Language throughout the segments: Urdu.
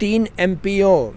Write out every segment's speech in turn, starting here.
3 MPO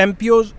MPOs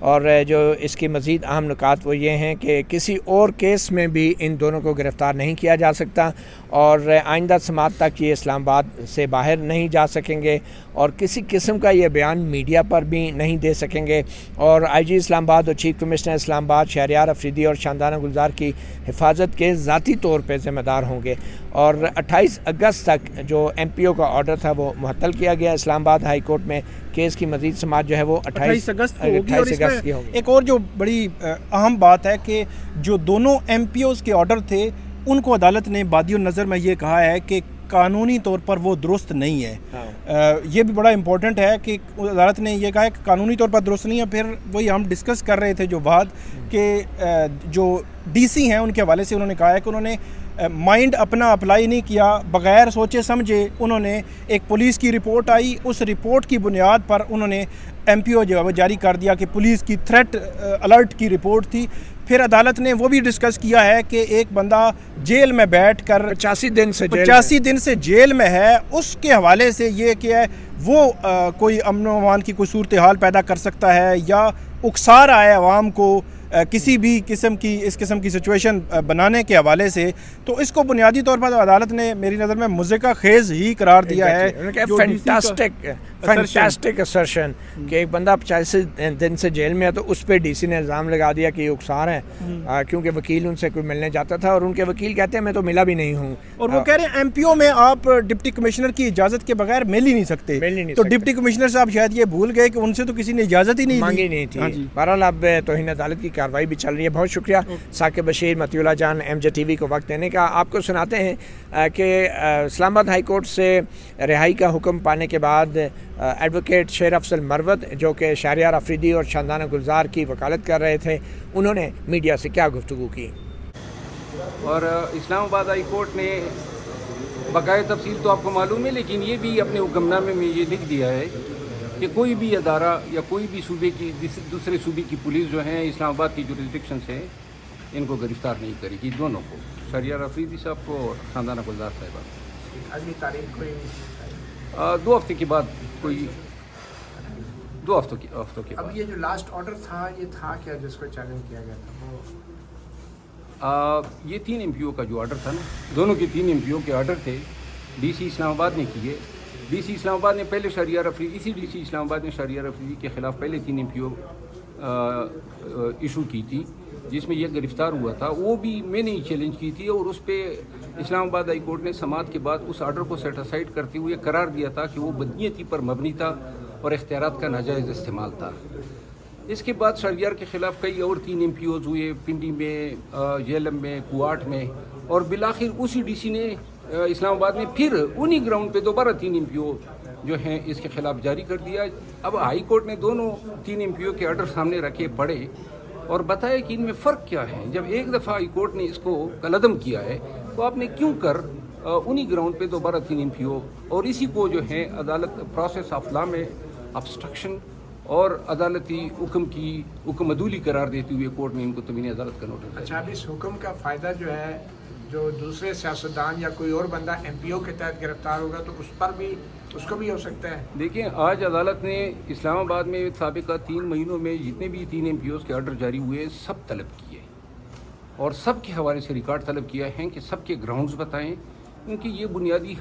اور جو اس کی مزید اہم نکات وہ یہ ہیں کہ کسی اور کیس میں بھی ان دونوں کو گرفتار نہیں کیا جا سکتا اور آئندہ سماعت تک یہ اسلام آباد سے باہر نہیں جا سکیں گے اور کسی قسم کا یہ بیان میڈیا پر بھی نہیں دے سکیں گے. اور آئی جی اسلام آباد اور چیف کمشنر اسلام آباد شہریار افریدی اور شاندانہ گلزار کی حفاظت کے ذاتی طور پہ ذمہ دار ہوں گے. اور 28 اگست تک جو ایم پی او کا آرڈر تھا وہ معطل کیا گیا اسلام آباد ہائی کورٹ میں. کیس کی مزید سماعت جو ہے وہ 28 اگست کو ہوگی. اور اس میں ایک اور جو بڑی اہم بات ہے کہ جو دونوں ایم پی اوز کے آرڈر تھے ان کو عدالت نے بادی النظر میں یہ کہا ہے کہ قانونی طور پر وہ درست نہیں ہے. یہ بھی بڑا امپورٹنٹ ہے کہ عدالت نے یہ کہا ہے کہ قانونی طور پر درست نہیں ہے. پھر وہی ہم ڈسکس کر رہے تھے جو بات کہ جو ڈی سی ہیں ان کے حوالے سے انہوں نے کہا ہے کہ انہوں نے مائنڈ اپنا اپلائی نہیں کیا, بغیر سوچے سمجھے انہوں نے ایک پولیس کی رپورٹ آئی, اس رپورٹ کی بنیاد پر انہوں نے ایم پی او جو ہے وہ جاری کر دیا کہ پولیس کی تھریٹ الرٹ کی رپورٹ تھی. پھر عدالت نے وہ بھی ڈسکس کیا ہے کہ ایک بندہ جیل میں بیٹھ کر 85 دن سے جیل میں ہے, اس کے حوالے سے یہ کہ وہ کوئی امن و امان کی کوئی صورتحال پیدا کر سکتا ہے یا اکسا رہا ہے عوام کو کسی بھی قسم کی سچویشن بنانے کے حوالے سے. تو اس کو بنیادی طور پر عدالت نے میری نظر میں مضحکہ خیز ہی قرار دیا ہے. فینٹاسٹک اسرشن کہ ایک بندہ 85 دن سے جیل میں ہے تو اس پہ ڈی سی نے الزام لگا دیا کہ یہ اکسار ہیں کیونکہ وکیل ان سے کوئی ملنے جاتا تھا اور ان کے وکیل کہتے ہیں میں تو ملا بھی نہیں ہوں. اور وہ کہہ رہے ہیں ایم پی او میں آپ ڈپٹی کمشنر کی اجازت کے بغیر مل ہی نہیں سکتے. تو ڈپٹی کمشنر صاحب شاید یہ بھول گئے کہ ان سے تو کسی نے اجازت ہی نہیں مانگی نہیں تھی. بہرحال اب توہین عدالت کی کارروائی بھی چل رہی ہے. بہت شکریہ ثاقب بشیر, مطیع اللہ جان, ایم جے ٹی وی کو وقت دینے کا. آپ کو سناتے ہیں کہ اسلام آباد ہائی کورٹ سے رہائی کا حکم پانے کے بعد ایڈوکیٹ شیر افضل مروت جو کہ شہریار افریدی اور شاندانہ گلزار کی وکالت کر رہے تھے, انہوں نے میڈیا سے کیا گفتگو کی. اور اسلام آباد ہائی کورٹ نے بقائے تفصیل تو آپ کو معلوم ہے, لیکن یہ بھی اپنے حکم نامے میں یہ لکھ دیا ہے کہ کوئی بھی ادارہ یا کوئی بھی صوبے کی دوسرے صوبے کی پولیس جو ہیں اسلام آباد کی جوریسڈکشن سے ان کو گرفتار نہیں کرے گی, دونوں کو, شہریار افریدی صاحب کو اور شاندانہ گلزار صاحبہ کو. اگلی تاریخ کوئی 2 ہفتے کے بعد, کوئی 2 ہفتوں کے بعد. اب یہ جو لاسٹ آرڈر تھا یہ تھا کیا جس کو چیلنج کیا گیا تھا وہ یہ 3 ایم پی او کا جو آرڈر تھا نا, دونوں کے 3 ایم پی او کے آرڈر تھے, ڈی سی اسلام آباد نے کیے. ڈی سی اسلام آباد نے پہلے شہریار افریدی, اسی ڈی سی اسلام آباد نے شہریار افریدی کے خلاف پہلے 3 ایم پی او ایشو کی تھی جس میں یہ گرفتار ہوا تھا. وہ بھی میں نے ہی چیلنج کی تھی اور اس پہ اسلام آباد ہائی کورٹ نے سماعت کے بعد اس آرڈر کو سیٹ اسائڈ کرتے ہوئے قرار دیا تھا کہ وہ بدنیتی پر مبنی تھا اور اختیارات کا ناجائز استعمال تھا. اس کے بعد شہریار کے خلاف کئی اور 3 ایم پی اوز ہوئے, پنڈی میں, جیلم میں, کوآٹ میں, اور بالآخر اسی ڈی سی نے اسلام آباد میں پھر انہی گراؤنڈ پہ دوبارہ 3 ایم پی او جو ہیں اس کے خلاف جاری کر دیا. اب ہائی کورٹ نے دونوں 3 ایم پی او کے آرڈر سامنے رکھے, پڑھے اور بتایا کہ ان میں فرق کیا ہے. جب ایک دفعہ ہائی کورٹ نے اس کو کالعدم کیا ہے تو آپ نے کیوں کر انہی گراؤنڈ پہ دوبارہ 3 ایم پی او اور اسی کو جو ہے عدالت پروسیس آف لا میں obstruction اور عدالتی حکم عدولی قرار دیتے ہوئے کورٹ نے ان کو تمین عدالت کا نوٹس. اچھا, اب اس حکم کا فائدہ جو ہے جو دوسرے سیاستدان یا کوئی اور بندہ ایم پی او کے تحت گرفتار ہوگا تو اس کو بھی ہو سکتا ہے. دیکھیں, آج عدالت نے اسلام آباد میں سابقہ 3 مہینوں میں جتنے بھی 3 ایم پی اوز کے آرڈر جاری ہوئے سب طلب کیے اور سب کے حوالے سے ریکارڈ طلب کیا ہے کہ سب کے گراؤنڈز بتائیں, کیونکہ یہ بنیادی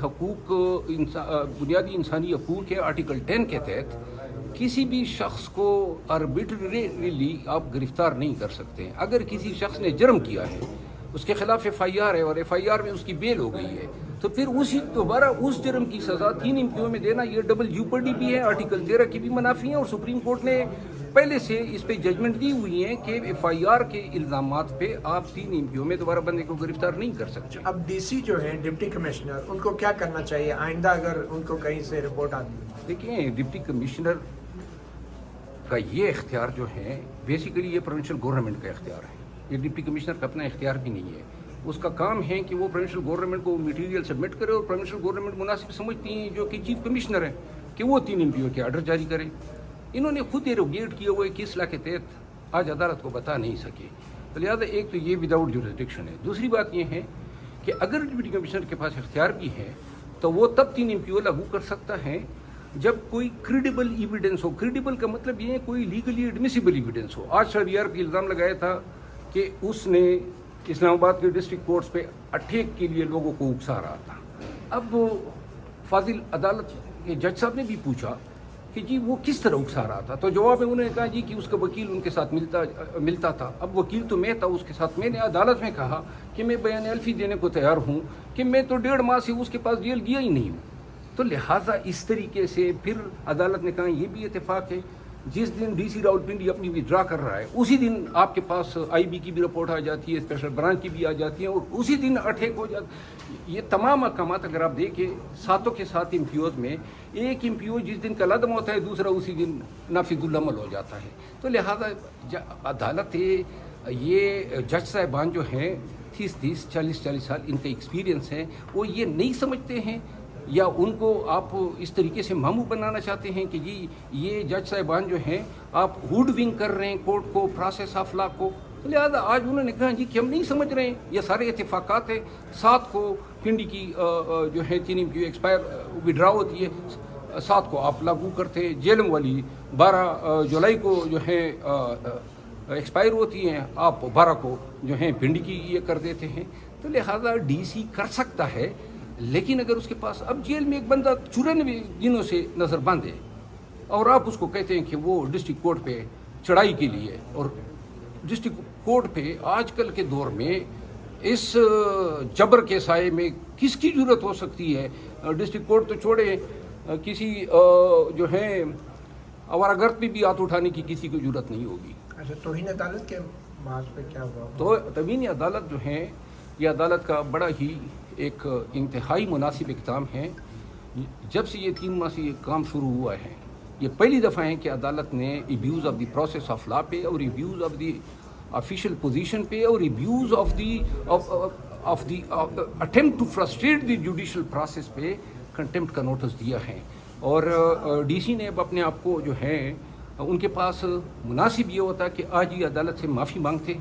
انسانی حقوق ہے. آرٹیکل 10 کے تحت کسی بھی شخص کو آربیٹریلی آپ گرفتار نہیں کر سکتے. اگر کسی شخص نے جرم کیا ہے, اس کے خلاف ایف آئی آر ہے اور ایف آئی آر میں اس کی بیل ہو گئی ہے, تو پھر دوبارہ اس جرم کی سزا 3 ایم پی او میں دینا یہ ڈبل جیوپرڈی بھی ہے. آرٹیکل 13 کی بھی منافی ہیں اور سپریم کورٹ نے پہلے سے اس پہ ججمنٹ دی ہوئی ہیں کہ ایف آئی آر کے الزامات پہ آپ 3 ایم پی او میں دوبارہ بندے کو گرفتار نہیں کر سکتے. اب ڈی سی جو ہے ڈپٹی کمشنر, ان کو کیا کرنا چاہیے آئندہ اگر ان کو کہیں سے رپورٹ آتی ہے؟ دیکھیں, ڈپٹی کمشنر کا یہ اختیار جو ہے بیسیکلی یہ پروونشل گورنمنٹ کا اختیار ہے. یہ ڈپٹی کمشنر کا اپنا اختیار بھی نہیں ہے. اس کا کام ہے کہ وہ پروونشل گورنمنٹ کو میٹیریل سبمٹ کرے اور پروونشل گورنمنٹ مناسب سمجھتی ہیں جو کہ چیف کمشنر ہیں کہ وہ 3 ایم پی او کے آرڈر جاری کریں. انہوں نے خود ایروگیٹ کیا ہوا ہے کہ اصلاح کے تحت آج عدالت کو بتا نہیں سکے. تو لہٰذا ایک تو یہ وداؤٹ جوریسڈکشن ہے. دوسری بات یہ ہے کہ اگر ڈپٹی کمشنر کے پاس اختیار بھی ہے تو وہ تب 3 ایم پی او لاگو کر سکتا ہے جب کوئی کریڈیبل ایویڈنس ہو. کریڈیبل کا مطلب یہ ہے کوئی لیگلی ایڈمیسیبل ایویڈنس ہو. آج شہریار پہ الزام لگایا تھا کہ اس نے اسلام آباد کے ڈسٹرکٹ کورٹس پہ اٹھیک کے لیے لوگوں کو اکسا رہا تھا. اب فاضل عدالت کے جج صاحب نے بھی پوچھا کہ جی وہ کس طرح اکسا رہا تھا, تو جواب میں انہوں نے کہا جی کہ اس کا وکیل ان کے ساتھ ملتا تھا. اب وکیل تو میں تھا اس کے ساتھ. میں نے عدالت میں کہا کہ میں بیان الفی دینے کو تیار ہوں کہ میں تو 1.5 ماہ سے اس کے پاس جیل گیا ہی نہیں ہوں. تو لہٰذا اس طریقے سے پھر عدالت نے کہا یہ بھی اتفاق ہے جس دن ڈی سی راولپنڈی اپنی ودرا کر رہا ہے اسی دن آپ کے پاس آئی بی کی بھی رپورٹ آ جاتی ہے, اسپیشل برانچ کی بھی آ جاتی ہے, اور اسی دن اٹھیک ہو جاتا. یہ تمام احکامات اگر آپ دیکھیں 7 کے 7 امپیوز میں ایک امپیو جس دن کا لدم ہوتا ہے دوسرا اسی دن نافذ العمل ہو جاتا ہے. تو لہٰذا عدالت یہ جج صاحبان جو ہیں 30 40 سال ان کا ایکسپیرینس ہے, وہ یہ نہیں سمجھتے ہیں یا ان کو آپ اس طریقے سے مامو بنانا چاہتے ہیں کہ جی یہ جج صاحبان جو ہیں آپ ہوڈ ونگ کر رہے ہیں کورٹ کو, پروسیس آف لا کو. لہٰذا آج انہوں نے کہا جی کہ ہم نہیں سمجھ رہے ہیں, یہ سارے اتفاقات ہیں. 7 کو پنڈی کی جو ہے 3 امپیو ایکسپائر وڈرا ہوتی ہے, 7 کو آپ لاگو کرتے ہیں. جیلم والی 12 جولائی کو جو ہے ایکسپائر ہوتی ہیں, آپ 12 کو جو ہیں پنڈی کی یہ کر دیتے ہیں. تو لہٰذا ڈی سی کر سکتا ہے, لیکن اگر اس کے پاس اب جیل میں ایک بندہ 94 دنوں سے نظر بند ہے اور آپ اس کو کہتے ہیں کہ وہ ڈسٹرکٹ کورٹ پہ چڑھائی کے لیے, اور ڈسٹرکٹ کورٹ پہ آج کل کے دور میں اس جبر کے سائے میں کس کی ضرورت ہو سکتی ہے. ڈسٹرکٹ کورٹ تو چھوڑے, کسی جو ہے آوارہ گرد پہ بھی ہاتھ اٹھانے کی کسی کو ضرورت نہیں ہوگی. اچھا, توہین عدالت کے بعد پہ کیا ہوا؟ تو توہین عدالت جو ہے یہ عدالت کا بڑا ہی ایک انتہائی مناسب اقدام ہے. جب سے یہ 3 ماہ سے یہ کام شروع ہوا ہے یہ پہلی دفعہ ہے کہ عدالت نے abuse of the process of law پہ اور abuse of the official position پہ اور abuse of the attempt to frustrate the judicial process پہ کنٹمپٹ کا نوٹس دیا ہے. اور ڈی سی نے اب اپنے آپ کو جو ہے ان کے پاس مناسب یہ ہوتا کہ آج یہ عدالت سے معافی مانگتے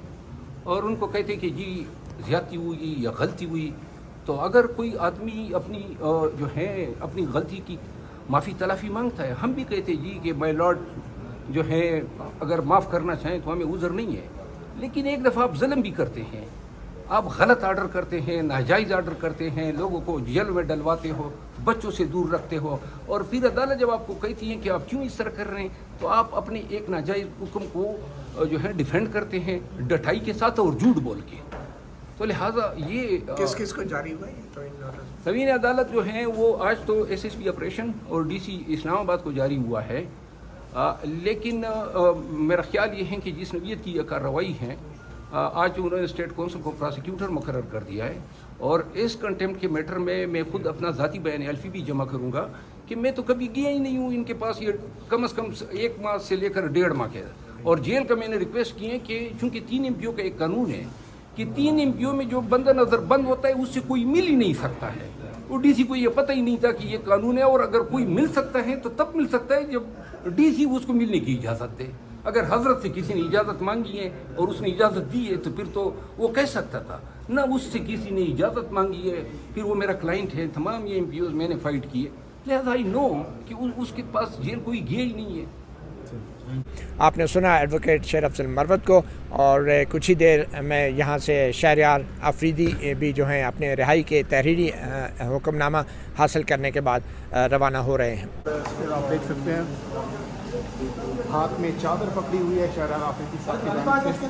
اور ان کو کہتے کہ جی زیادتی ہوئی یا غلطی ہوئی. تو اگر کوئی آدمی اپنی جو ہے اپنی غلطی کی معافی تلافی مانگتا ہے, ہم بھی کہتے جی کہ مائی لارڈ جو ہے اگر معاف کرنا چاہیں تو ہمیں عذر نہیں ہے. لیکن ایک دفعہ آپ ظلم بھی کرتے ہیں, آپ غلط آرڈر کرتے ہیں, ناجائز آرڈر کرتے ہیں, لوگوں کو جیل میں ڈلواتے ہو, بچوں سے دور رکھتے ہو, اور پھر عدالت جب آپ کو کہتی ہیں کہ آپ کیوں اس طرح کر رہے ہیں تو آپ اپنے ایک ناجائز حکم کو جو ہے ڈیفینڈ کرتے ہیں ڈٹائی کے ساتھ اور جھوٹ بول کے. تو لہٰذا یہ کس کو جاری ہوا ہے توہین عدالت جو ہیں وہ آج تو ایس ایس پی آپریشن اور ڈی سی اسلام آباد کو جاری ہوا ہے. لیکن میرا خیال یہ ہے کہ جس نوعیت کی یہ کارروائی ہے آج انہوں نے اسٹیٹ کونسل کو پراسیکیوٹر مقرر کر دیا ہے, اور اس کنٹمپٹ کے میٹر میں خود اپنا ذاتی بیان الفی بھی جمع کروں گا کہ میں تو کبھی گیا ہی نہیں ہوں ان کے پاس. یہ کم از کم 1 ماہ سے لے کر 1.5 ماہ کے, اور جیل کا میں نے ریکویسٹ کی ہے کہ چونکہ 3 امپیو کا ایک قانون ہے کہ 3 امپیو میں جو بندہ نظر بند ہوتا ہے اس سے کوئی مل ہی نہیں سکتا ہے. اور ڈی سی کو یہ پتہ ہی نہیں تھا کہ یہ قانون ہے, اور اگر کوئی مل سکتا ہے تو تب مل سکتا ہے جب ڈی سی اس کو ملنے کی اجازت دے. اگر حضرت سے کسی نے اجازت مانگی ہے اور اس نے اجازت دی ہے تو پھر تو وہ کہہ سکتا تھا, نہ اس سے کسی نے اجازت مانگی ہے. پھر وہ میرا کلائنٹ ہے, تمام یہ امپیوز میں نے فائٹ کیے, لہٰذا آئی نو کہ اس کے پاس جیل کوئی گیا ہی نہیں ہے. آپ نے سنا ایڈوکیٹ شیر افضل مروت کو, اور کچھ ہی دیر میں یہاں سے شہریار آفریدی بھی جو ہیں اپنے رہائی کے تحریری حکم نامہ حاصل کرنے کے بعد روانہ ہو رہے ہیں. آپ دیکھ سکتے ہیں ہاتھ میں چادر پکڑی ہوئی ہے شہریار آفریدی صاحب کی جانب سے.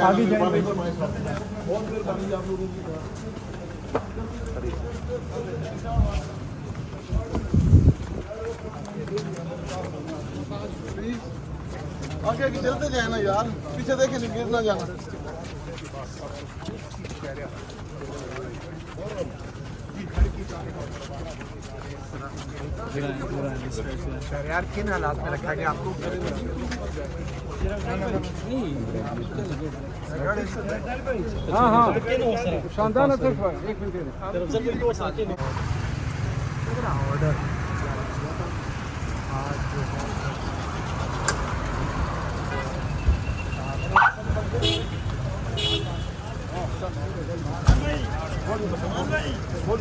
آگے جائیں بہت دیر بنی آپ لوگوں کی آگے آگے چلتے جائیں نا یار, پیچھے دیکھیں گر نہ جانا. شہریار کن حالات میں رکھا گیا آپ کو؟ ہاں ہاں شاندار ایک منٹ آرڈر بہت